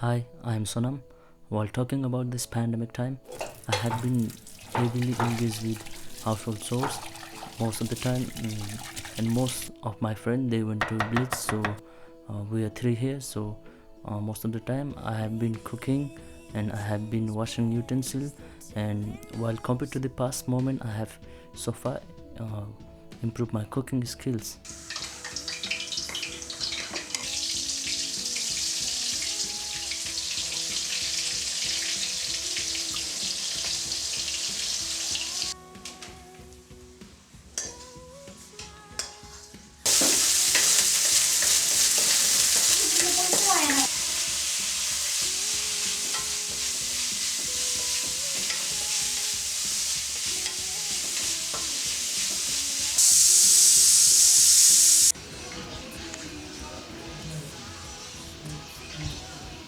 Hi, I am Sonam. While talking about this pandemic time, I have been heavily engaged with household chores most of the time, and most of my friends they went to village, so we are three here. So most of the time I have been cooking and I have been washing utensils. And while compared to the past moment, I have so far uh, improved my cooking skills.